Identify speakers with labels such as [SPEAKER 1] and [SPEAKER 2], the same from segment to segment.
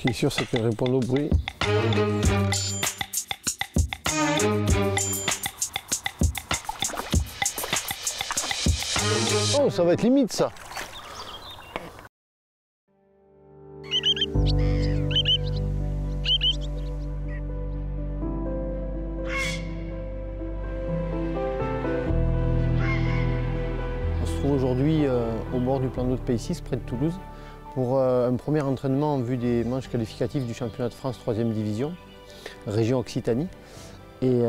[SPEAKER 1] qui est sûr, c'est qu'elle répond au bruit. Oh, ça va être limite ça. On se trouve aujourd'hui au bord du plan d'eau de Pays6, près de Toulouse, pour un premier entraînement en vue des manches qualificatives du championnat de France 3e division, région Occitanie. Et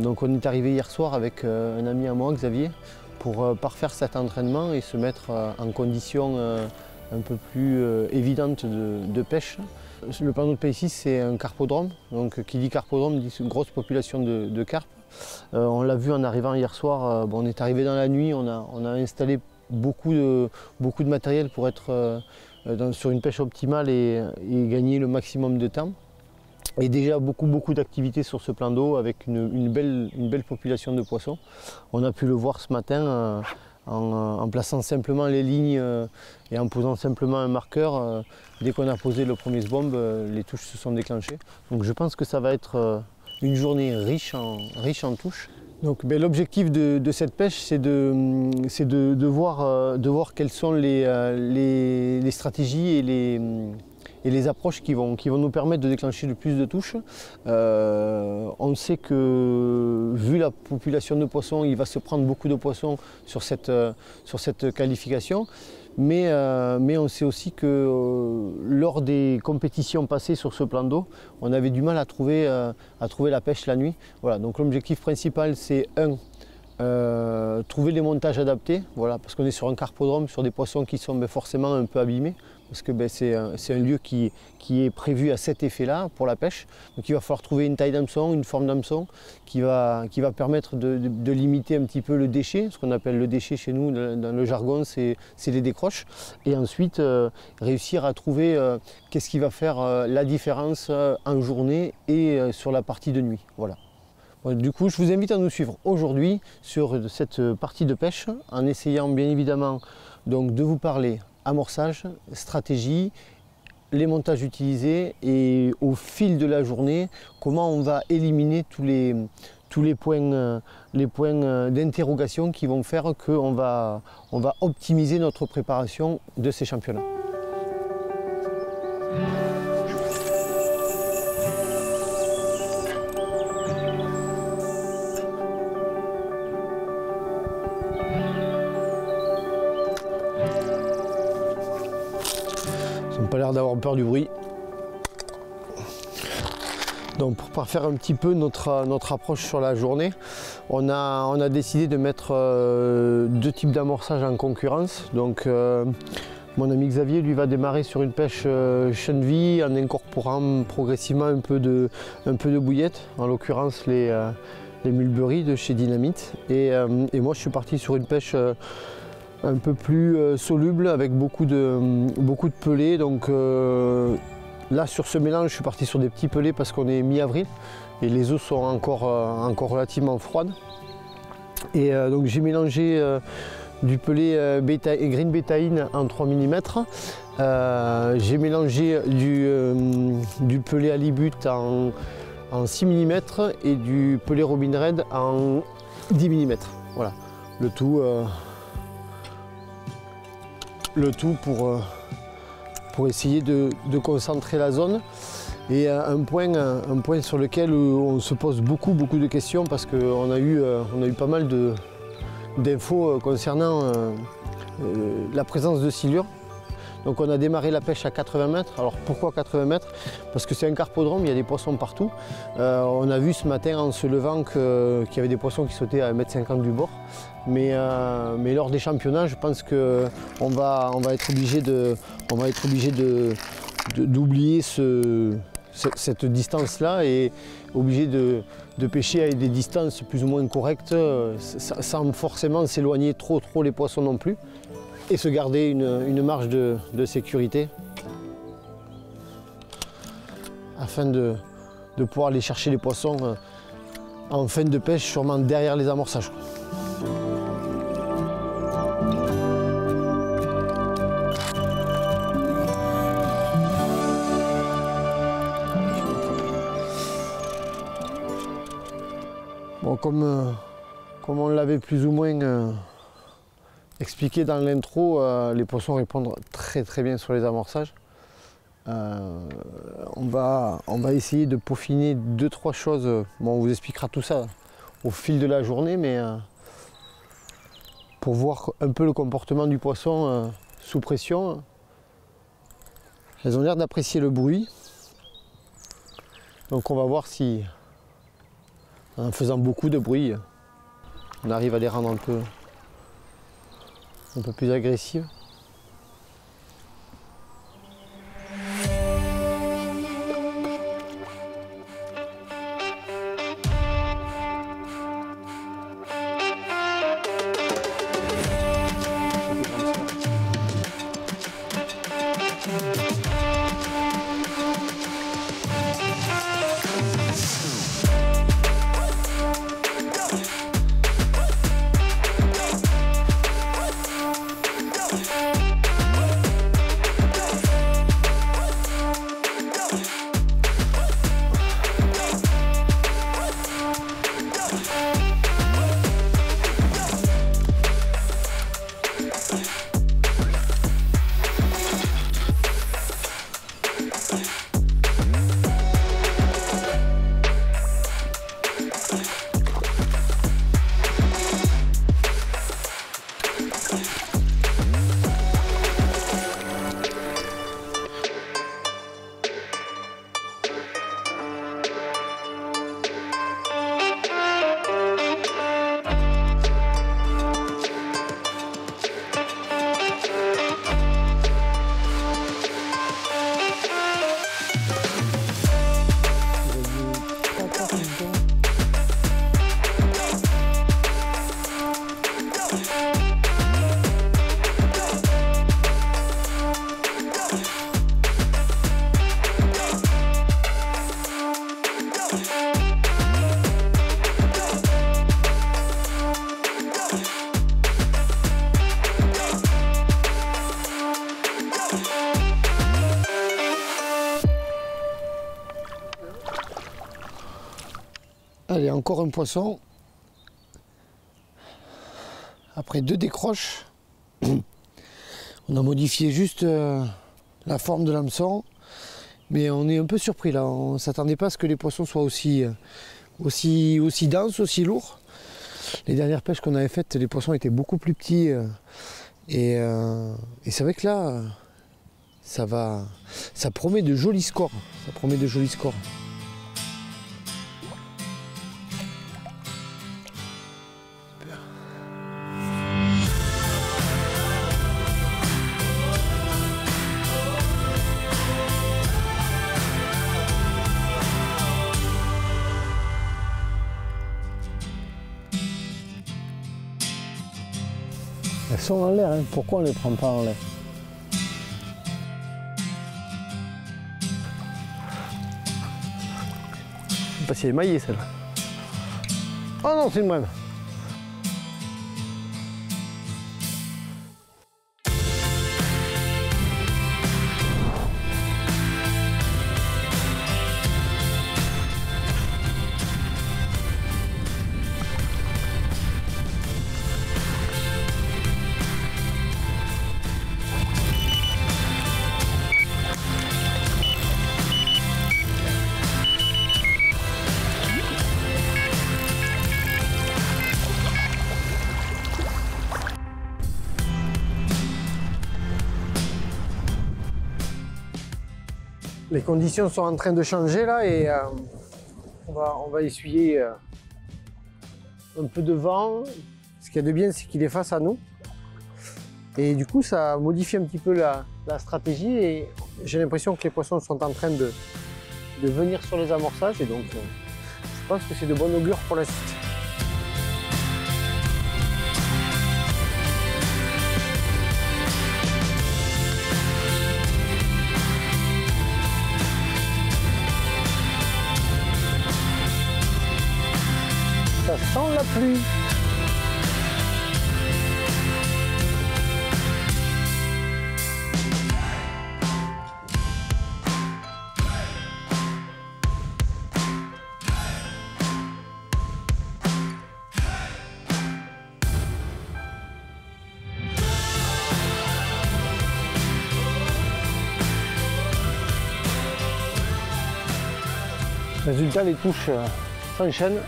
[SPEAKER 1] donc on est arrivé hier soir avec un ami à moi, Xavier, pour parfaire cet entraînement et se mettre en condition un peu plus évidente de pêche. Le plan d'eau de Pays6, c'est un carpodrome, donc qui dit carpodrome dit une grosse population de carpes. On l'a vu en arrivant hier soir, on est arrivé dans la nuit, on a installé beaucoup de matériel pour être sur une pêche optimale et gagner le maximum de temps. Et déjà beaucoup d'activités sur ce plan d'eau avec une belle population de poissons. On a pu le voir ce matin en plaçant simplement les lignes et en posant simplement un marqueur. Dès qu'on a posé le premier bombe, les touches se sont déclenchées. Donc je pense que ça va être une journée riche en touches. Donc l'objectif de cette pêche, c'est de voir quelles sont les stratégies et les approches qui vont nous permettre de déclencher le plus de touches. On sait que, vu la population de poissons, il va se prendre beaucoup de poissons sur cette qualification. Mais on sait aussi que lors des compétitions passées sur ce plan d'eau, on avait du mal à trouver la pêche la nuit. Voilà, donc l'objectif principal, c'est trouver les montages adaptés, voilà, parce qu'on est sur un carpodrome, sur des poissons qui sont forcément un peu abîmés, parce que c'est un lieu qui est prévu à cet effet-là pour la pêche. Donc il va falloir trouver une taille d'hameçon, une forme d'hameçon qui va permettre de limiter un petit peu le déchet. Ce qu'on appelle le déchet chez nous, dans le jargon, c'est les décroches. Et ensuite, réussir à trouver qu'est-ce qui va faire la différence en journée et sur la partie de nuit. Voilà. Du coup, je vous invite à nous suivre aujourd'hui sur cette partie de pêche, en essayant bien évidemment donc, de vous parler amorçage, stratégie, les montages utilisés et au fil de la journée, comment on va éliminer tous les points d'interrogation qui vont faire qu'on va optimiser notre préparation de ces championnats. Ils n'ont pas l'air d'avoir peur du bruit. Donc pour parfaire un petit peu notre approche sur la journée, on a décidé de mettre deux types d'amorçage en concurrence. Donc mon ami Xavier lui va démarrer sur une pêche cheneville en incorporant progressivement un peu de bouillette, en l'occurrence les mulberries de chez Dynamite. Et moi je suis parti sur une pêche un peu plus soluble avec beaucoup de pelés. Donc là sur ce mélange je suis parti sur des petits pelés parce qu'on est mi-avril et les eaux sont encore relativement froides. Et donc j'ai mélangé du pelé green bétaïne en 3 mm. J'ai mélangé du pelé halibut en 6 mm et du pelé robin red en 10 mm. Voilà, le tout pour essayer de concentrer la zone. Et un point sur lequel on se pose beaucoup de questions parce qu'on a eu pas mal d'infos concernant la présence de silures. Donc on a démarré la pêche à 80 mètres. Alors pourquoi 80 mètres? Parce que c'est un carpodrome, il y a des poissons partout. On a vu ce matin en se levant qu'il y avait des poissons qui sautaient à 1,50 m du bord. Mais lors des championnats, je pense qu'on va être obligé d'oublier cette distance-là et obligé de pêcher avec des distances plus ou moins correctes, sans forcément s'éloigner trop les poissons non plus, et se garder une marge de sécurité afin de pouvoir aller chercher les poissons en fin de pêche, sûrement derrière les amorçages. comme on l'avait plus ou moins expliqué dans l'intro, les poissons répondent très très bien sur les amorçages. On va essayer de peaufiner 2-3 choses. Bon, on vous expliquera tout ça au fil de la journée, mais pour voir un peu le comportement du poisson sous pression. Elles ont l'air d'apprécier le bruit. Donc on va voir si, en faisant beaucoup de bruit, on arrive à les rendre un peu plus agressives. Allez, encore un poisson. Après 2 décroches, on a modifié juste la forme de l'hameçon. Mais on est un peu surpris là. On ne s'attendait pas à ce que les poissons soient aussi denses, aussi lourds. Les dernières pêches qu'on avait faites, les poissons étaient beaucoup plus petits. Et c'est vrai que là, ça promet de jolis scores. Ça promet de jolis scores. Elles sont en l'air, hein. Pourquoi on ne les prend pas en l'air? Je sais pas si elle est maillée celle-là. Oh non, c'est une brème. Les conditions sont en train de changer là et on va essuyer un peu de vent. Ce qu'il y a de bien, c'est qu'il est face à nous. Et du coup, ça modifie un petit peu la stratégie et j'ai l'impression que les poissons sont en train de venir sur les amorçages et donc je pense que c'est de bon augure pour la suite. Ça sent la pluie. Résultat, les touches s'enchaînent.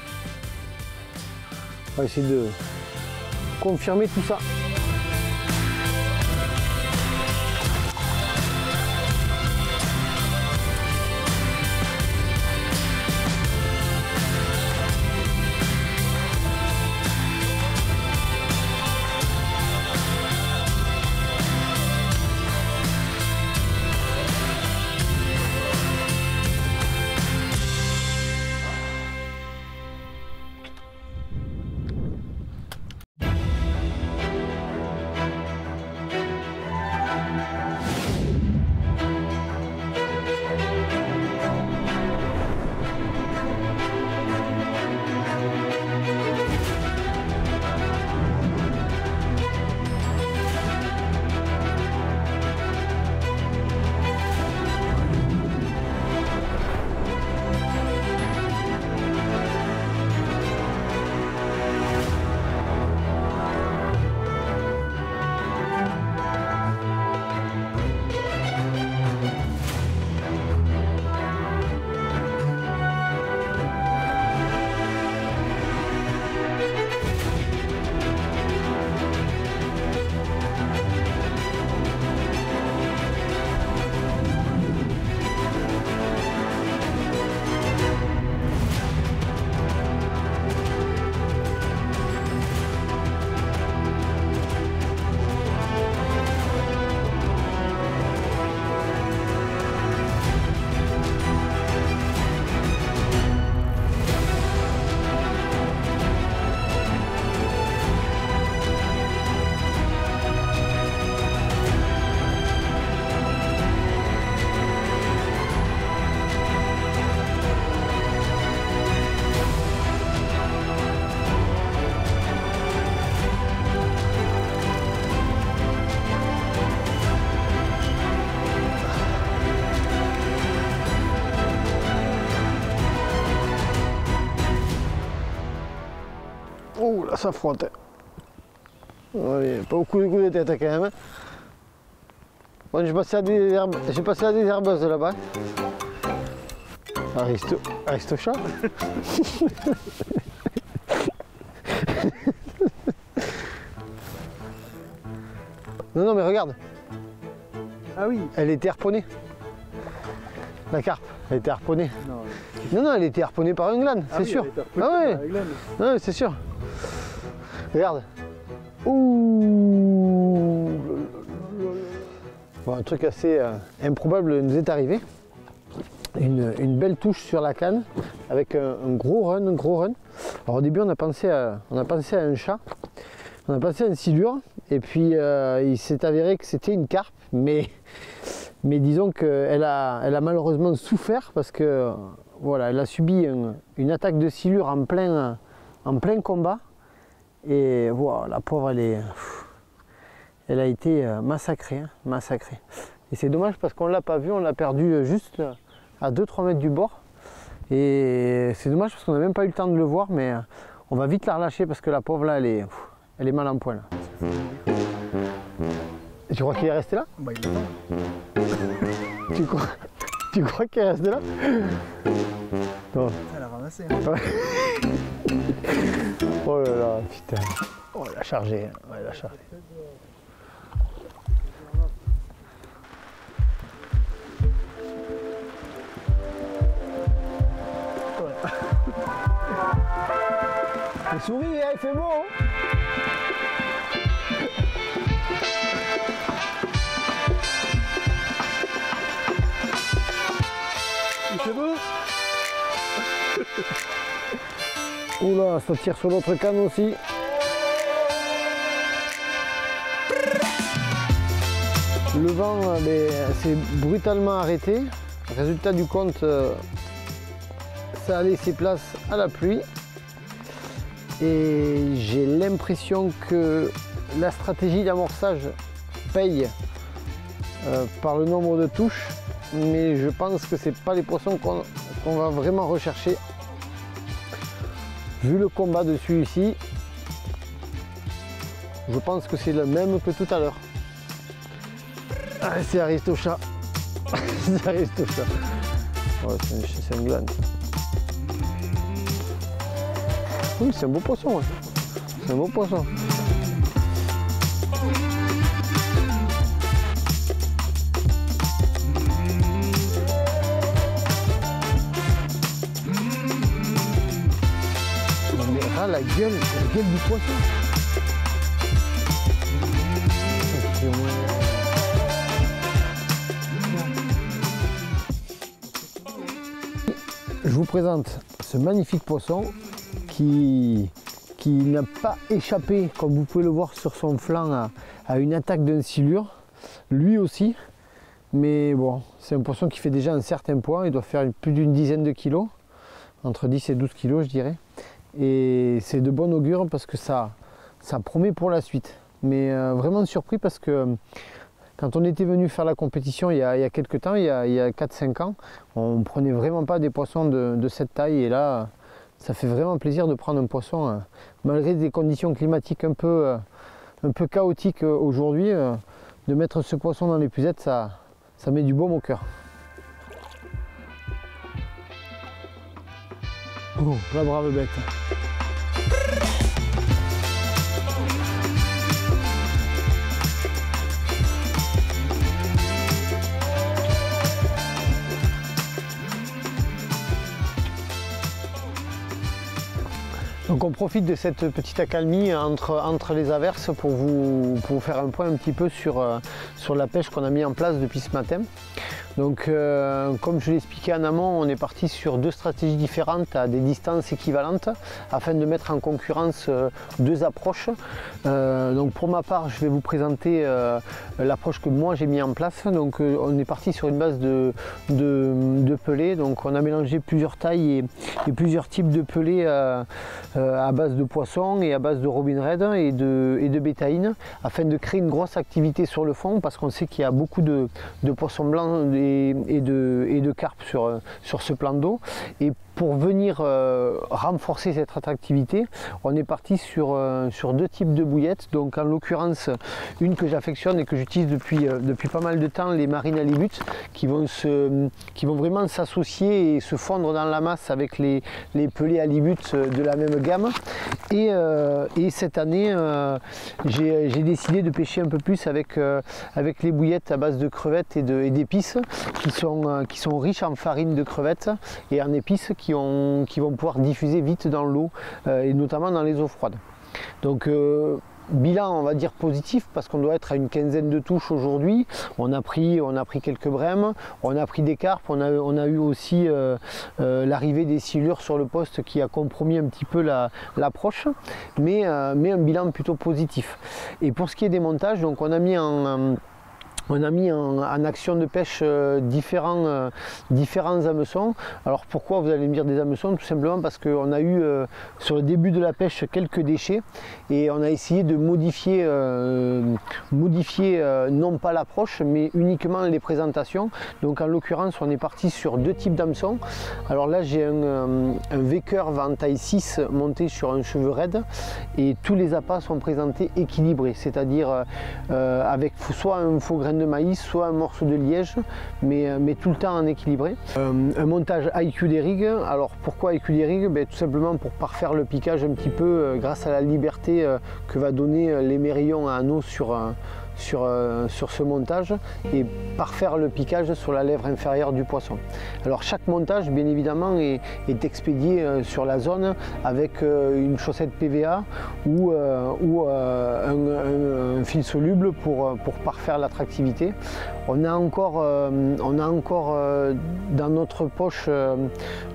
[SPEAKER 1] On va essayer de confirmer tout ça. Oh là, ça frotte. Ouais, pas beaucoup de coups de tête quand même. Bon, j'ai passé à des herbeuses là-bas. Aristocha. Non, mais regarde.
[SPEAKER 2] Ah oui.
[SPEAKER 1] Elle était harponnée. La carpe, elle était harponnée. Non, elle était harponnée par une glane, c'est sûr. Ah ouais. Non, c'est sûr. Regarde. Ouh. Bon, un truc assez improbable nous est arrivé. Une belle touche sur la canne avec un gros run, Alors au début on a pensé à un chat, on a pensé à une silure et puis il s'est avéré que c'était une carpe, mais disons qu'elle a malheureusement souffert parce que voilà, elle a subi une attaque de silure en plein combat et voilà, la pauvre elle a été massacrée. Et c'est dommage parce qu'on ne l'a pas vue, on l'a perdue juste à 2-3 mètres du bord. Et c'est dommage parce qu'on n'a même pas eu le temps de le voir, mais on va vite la relâcher parce que la pauvre là, elle est mal en point là. Tu crois qu'il est resté là?
[SPEAKER 2] Bah il est là.
[SPEAKER 1] Tu crois qu'il est resté là? Non.
[SPEAKER 2] Elle a ramassé.
[SPEAKER 1] Ouais. Oh là là, putain. Oh, elle a chargé. Ouais, elle a chargé. Ouais. Souris, il fait beau. Hein. Il fait beau. Oula, ça tire sur l'autre canne aussi. Le vent s'est brutalement arrêté. Résultat du compte, ça a laissé place à la pluie. Et j'ai l'impression que la stratégie d'amorçage paye par le nombre de touches. Mais je pense que c'est pas les poissons qu'on va vraiment rechercher. Vu le combat dessus ici, je pense que c'est le même que tout à l'heure. Ah, c'est Aristocha. C'est Aristocha. Oh, c'est un glane. Oui, c'est un beau poisson. Ouais. C'est un beau poisson. Ah, la gueule du poisson. Je vous présente ce magnifique poisson qui n'a pas échappé, comme vous pouvez le voir sur son flanc, à une attaque d'un silure, lui aussi. Mais bon, c'est un poisson qui fait déjà un certain poids, il doit faire plus d'une dizaine de kilos, entre 10 et 12 kilos je dirais. Et c'est de bon augure parce que ça promet pour la suite. Mais vraiment surpris parce que quand on était venu faire la compétition il y a quelques temps, il y a 4-5 ans, on ne prenait vraiment pas des poissons de cette taille. Et là, ça fait vraiment plaisir de prendre un poisson, malgré des conditions climatiques un peu chaotiques aujourd'hui, de mettre ce poisson dans l'épuisette, ça met du baume au cœur. Oh, la brave bête. Donc on profite de cette petite accalmie entre les averses pour vous faire un point un petit peu sur la pêche qu'on a mis en place depuis ce matin. Donc comme je l'ai expliqué en amont, on est parti sur deux stratégies différentes à des distances équivalentes afin de mettre en concurrence deux approches. Donc pour ma part, je vais vous présenter l'approche que moi j'ai mis en place. Donc on est parti sur une base de pelés. Donc on a mélangé plusieurs tailles et plusieurs types de pelés à base de poissons et à base de robin red et de bétaïne afin de créer une grosse activité sur le fond, parce qu'on sait qu'il y a beaucoup de poissons blancs et de carpes sur ce plan d'eau. Et pour venir renforcer cette attractivité, on est parti sur deux types de bouillettes. Donc en l'occurrence, une que j'affectionne et que j'utilise depuis pas mal de temps, les marines halibut, qui vont vraiment s'associer et se fondre dans la masse avec les pelés halibut de la même gamme. Et cette année, j'ai décidé de pêcher un peu plus avec les bouillettes à base de crevettes et d'épices qui sont riches en farine de crevettes et en épices qui vont pouvoir diffuser vite dans l'eau et notamment dans les eaux froides. Donc bilan, on va dire positif, parce qu'on doit être à une quinzaine de touches aujourd'hui. On a pris quelques brèmes, on a pris des carpes, on a eu aussi l'arrivée des silures sur le poste qui a compromis un petit peu l'approche, mais un bilan plutôt positif. Et pour ce qui est des montages, donc on a mis en action de pêche différents hameçons. Alors pourquoi, vous allez me dire, des hameçons? Tout simplement parce qu'on a eu sur le début de la pêche quelques déchets et on a essayé de modifier non pas l'approche mais uniquement les présentations. Donc en l'occurrence, on est parti sur deux types d'hameçons. Alors là, j'ai un V-curve en taille 6 monté sur un cheveu raide et tous les appâts sont présentés équilibrés, c'est-à-dire avec soit un faux grain de maïs, soit un morceau de liège, mais tout le temps en équilibré. Un montage IQ des rigs. Alors pourquoi IQ des rigs? Tout simplement pour parfaire le piquage un petit peu grâce à la liberté que va donner l'émerillon à anneau sur ce montage et parfaire le piquage sur la lèvre inférieure du poisson. Alors chaque montage, bien évidemment, est expédié sur la zone avec une chaussette PVA ou un fil soluble pour parfaire l'attractivité. On a encore dans notre poche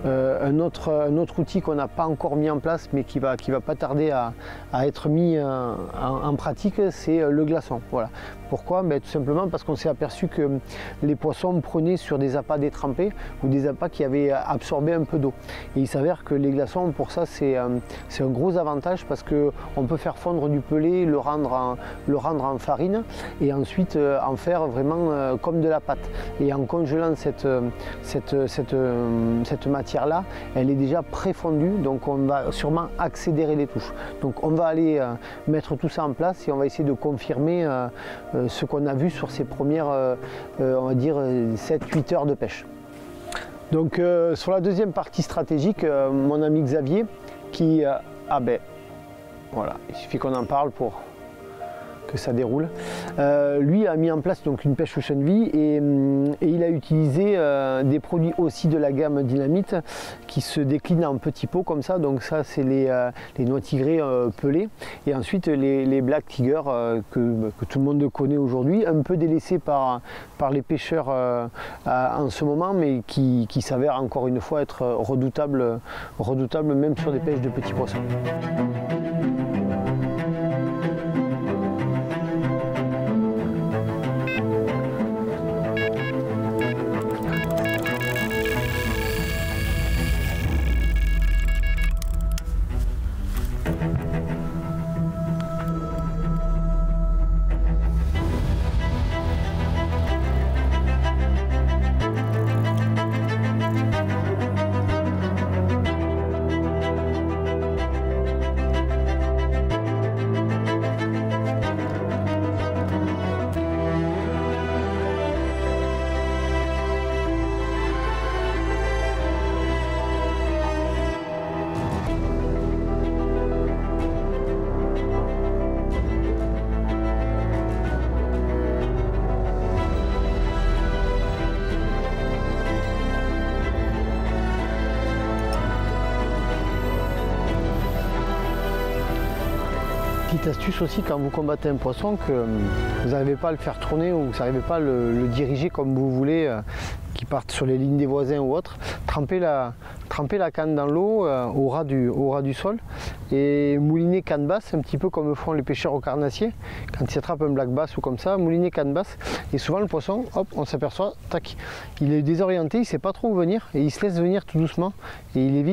[SPEAKER 1] un autre outil qu'on n'a pas encore mis en place mais qui va pas tarder à être mis en pratique, c'est le glaçon. Voilà. Pourquoi? Tout simplement parce qu'on s'est aperçu que les poissons prenaient sur des appâts détrempés ou des appâts qui avaient absorbé un peu d'eau. Et il s'avère que les glaçons, pour ça, c'est un gros avantage parce qu'on peut faire fondre du pelé, le rendre en farine et ensuite en faire vraiment comme de la pâte. Et en congelant cette matière-là, elle est déjà préfondue, donc on va sûrement accélérer les touches. Donc on va aller mettre tout ça en place et on va essayer de confirmer ce qu'on a vu sur ces premières, on va dire, 7-8 heures de pêche. Donc sur la deuxième partie stratégique, mon ami Xavier, qui Ah ben, voilà, il suffit qu'on en parle pour que ça déroule. Lui a mis en place donc une pêche au chenille et il a utilisé des produits aussi de la gamme Dynamite qui se déclinent en petits pots comme ça. Donc ça c'est les noix tigrées pelées et ensuite les Black Tiger que tout le monde connaît aujourd'hui, un peu délaissés par les pêcheurs en ce moment, mais qui s'avèrent encore une fois être redoutables même sur des pêches de petits poissons. Petite astuce aussi quand vous combattez un poisson, que vous n'arrivez pas à le faire tourner ou vous n'arrivez pas à le diriger comme vous voulez, qu'il parte sur les lignes des voisins ou autre, trempez la canne dans l'eau au ras du sol et moulinez canne basse, un petit peu comme font les pêcheurs au carnassier quand ils attrapent un black bass ou comme ça, moulinez canne basse et souvent le poisson, hop, on s'aperçoit, tac, il est désorienté, il ne sait pas trop où venir et il se laisse venir tout doucement et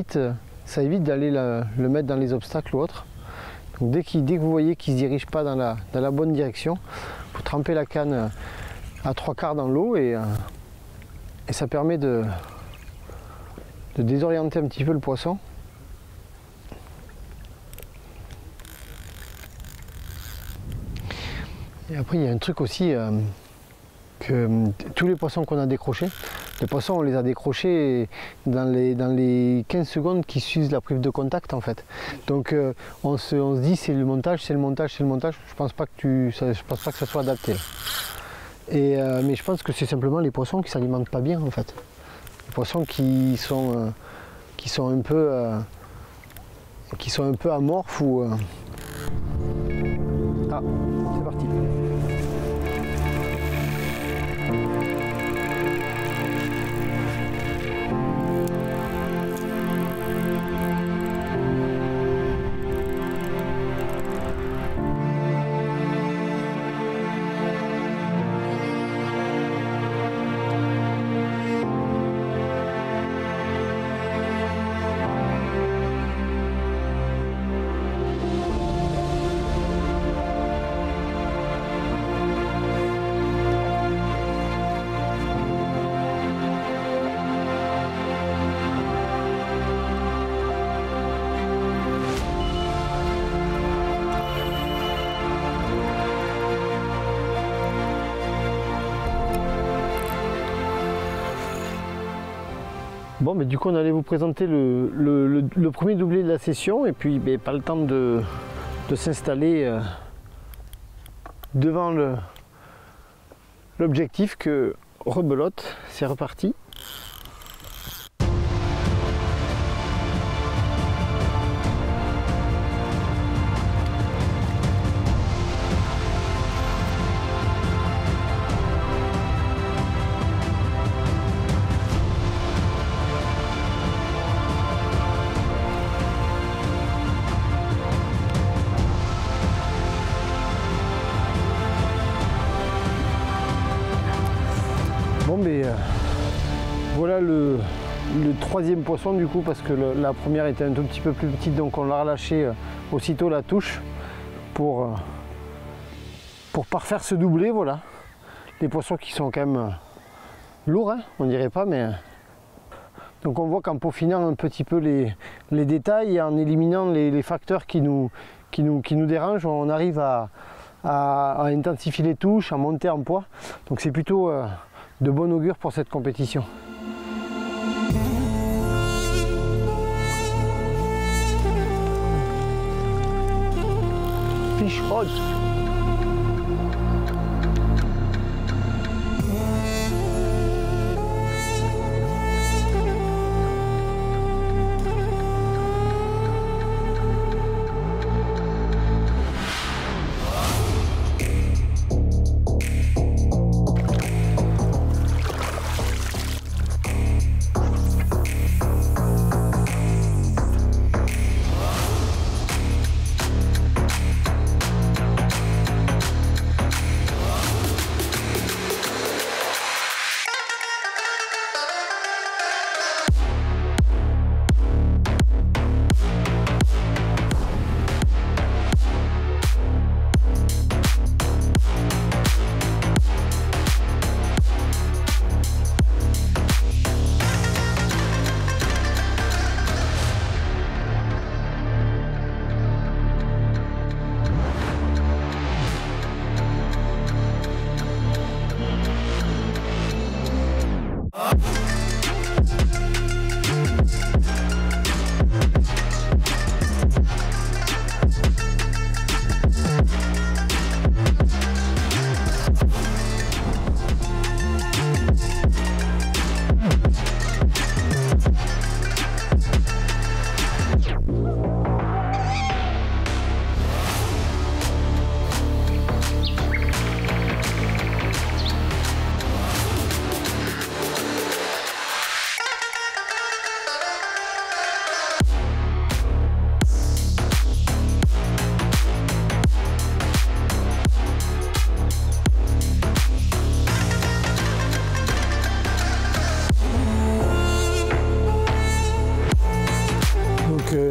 [SPEAKER 1] ça évite d'aller le mettre dans les obstacles ou autre. Donc dès que vous voyez qu'il ne se dirige pas dans la bonne direction, vous trempez la canne à 3/4 dans l'eau et ça permet de désorienter un petit peu le poisson. Et après il y a un truc aussi que tous les poissons qu'on a décrochés, les poissons on les a décrochés dans les 15 secondes qui suivent la prise de contact en fait. Donc on se dit c'est le montage, c'est le montage, c'est le montage. Je pense pas que ça soit adapté là. Mais je pense que c'est simplement les poissons qui s'alimentent pas bien en fait. Les poissons qui sont un peu amorphes ou Ah, c'est parti. Bon, mais du coup on allait vous présenter le premier doublé de la session et puis pas le temps de s'installer devant l'objectif que rebelote, c'est reparti. Bon, mais voilà le troisième poisson du coup, parce que la première était un tout petit peu plus petite, donc on l'a relâché aussitôt la touche pour parfaire ce doublé. Voilà, les poissons qui sont quand même lourds, hein, on dirait pas, mais donc on voit qu'en peaufinant un petit peu les détails et en éliminant les facteurs qui nous dérangent, on arrive à intensifier les touches, à monter en poids, donc c'est plutôt de bon augure pour cette compétition. fish haute.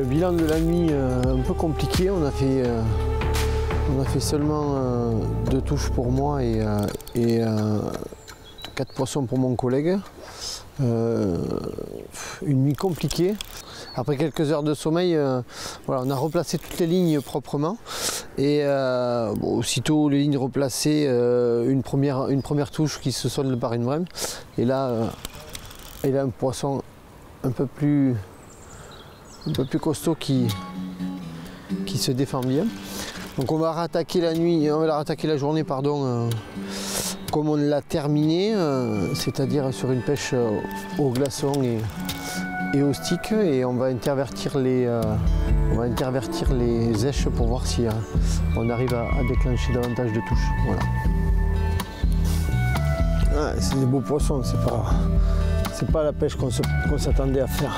[SPEAKER 1] Bilan de la nuit un peu compliqué, on a fait seulement 2 touches pour moi et 4 poissons pour mon collègue. Une nuit compliquée. Après quelques heures de sommeil, voilà, on a replacé toutes les lignes proprement et aussitôt les lignes replacées, une première touche qui se solde par une brème et là un poisson un peu plus costaud qui se défend bien. Donc on va rattaquer la journée pardon, comme on l'a terminé, c'est-à-dire sur une pêche au glaçon et au stick, et on va intervertir les éches pour voir si on arrive à déclencher davantage de touches. Voilà. Ouais, c'est des beaux poissons, c'est pas la pêche qu'on s'attendait à faire.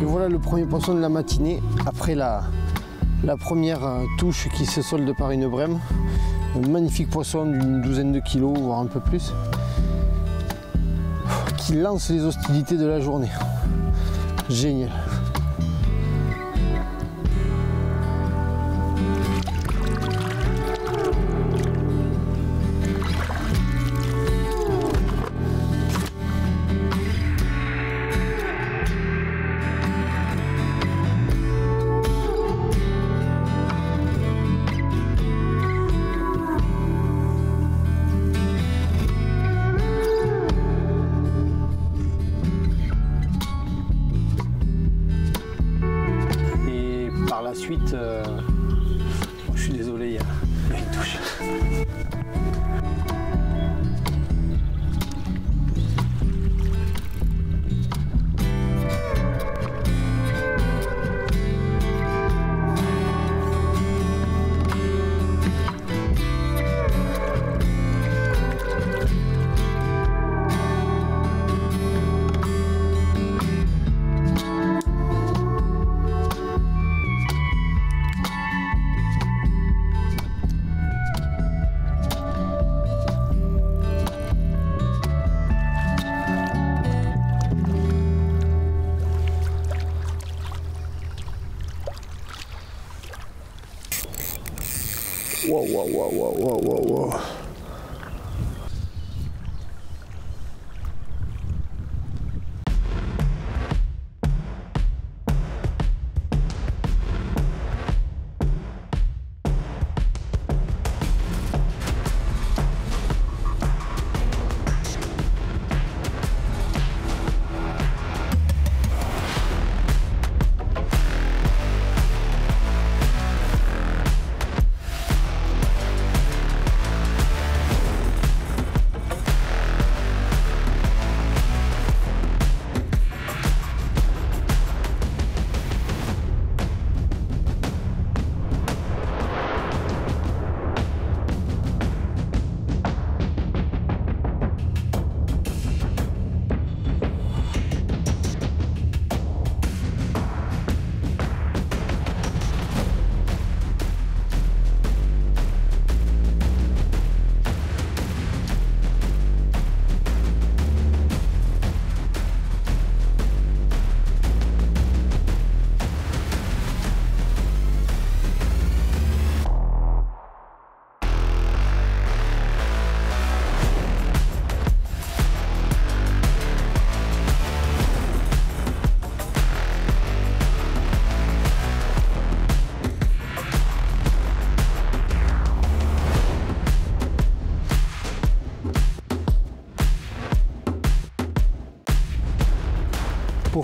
[SPEAKER 1] Voilà le premier poisson de la matinée après la première touche qui se solde par une brème. Un magnifique poisson d'une douzaine de kilos, voire un peu plus, qui lance les hostilités de la journée. Génial. Ensuite, je suis désolé, il y a une touche. Wow.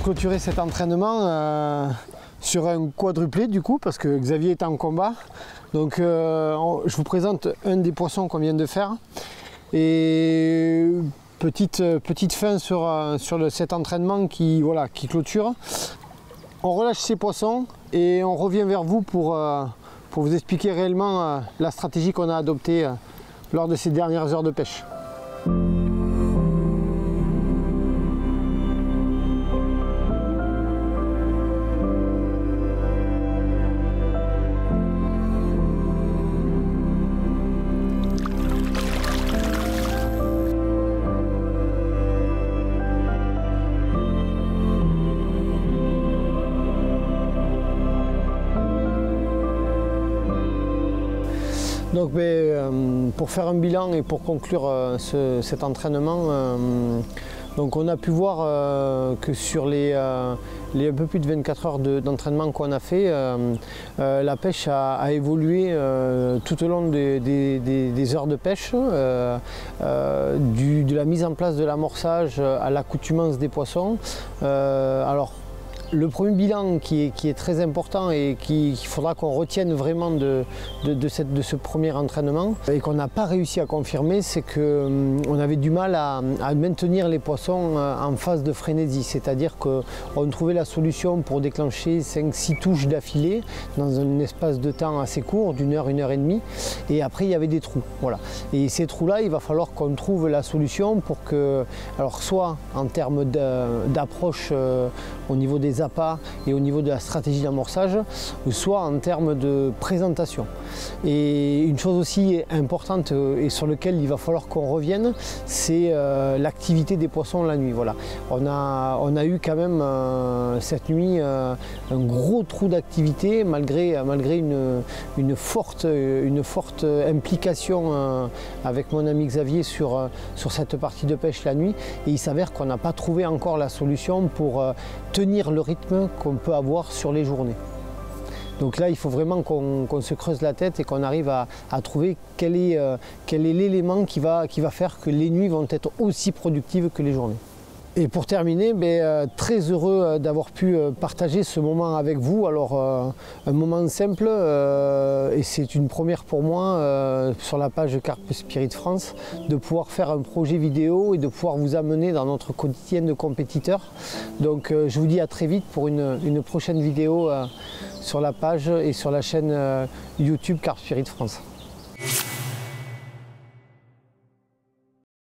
[SPEAKER 1] pour clôturer cet entraînement sur un quadruplé du coup, parce que Xavier est en combat. Donc je vous présente un des poissons qu'on vient de faire. Et petite fin sur cet entraînement qui clôture. On relâche ces poissons et on revient vers vous pour vous expliquer réellement la stratégie qu'on a adoptée lors de ces dernières heures de pêche. Donc, pour faire un bilan et pour conclure cet entraînement, donc on a pu voir que sur les un peu plus de 24 heures d'entraînement qu'on a fait, la pêche a évolué tout au long des heures de pêche, de la mise en place de l'amorçage à l'accoutumance des poissons. Alors, le premier bilan qui est très important et qu'il faudra qu'on retienne vraiment de ce premier entraînement et qu'on n'a pas réussi à confirmer, c'est qu'on avait du mal à maintenir les poissons en phase de frénésie. C'est-à-dire qu'on trouvait la solution pour déclencher 5-6 touches d'affilée dans un espace de temps assez court, d'1 heure, 1 heure et demie. Et après, il y avait des trous. Voilà. Et ces trous-là, il va falloir qu'on trouve la solution pour que, alors soit en termes d'approche au niveau des appâts et au niveau de la stratégie d'amorçage, soit en termes de présentation. Et une chose aussi importante et sur laquelle il va falloir qu'on revienne, c'est l'activité des poissons la nuit. Voilà. On a eu quand même cette nuit un gros trou d'activité malgré une forte implication avec mon ami Xavier sur cette partie de pêche la nuit. Et il s'avère qu'on n'a pas trouvé encore la solution pour tenir le rythme qu'on peut avoir sur les journées. Donc là, il faut vraiment qu'on se creuse la tête et qu'on arrive à trouver quel est l'élément qui va faire que les nuits vont être aussi productives que les journées. Et pour terminer, très heureux d'avoir pu partager ce moment avec vous. Alors un moment simple et c'est une première pour moi sur la page Carp Spirit France de pouvoir faire un projet vidéo et de pouvoir vous amener dans notre quotidien de compétiteur. Donc je vous dis à très vite pour une prochaine vidéo sur la page et sur la chaîne YouTube Carp Spirit France.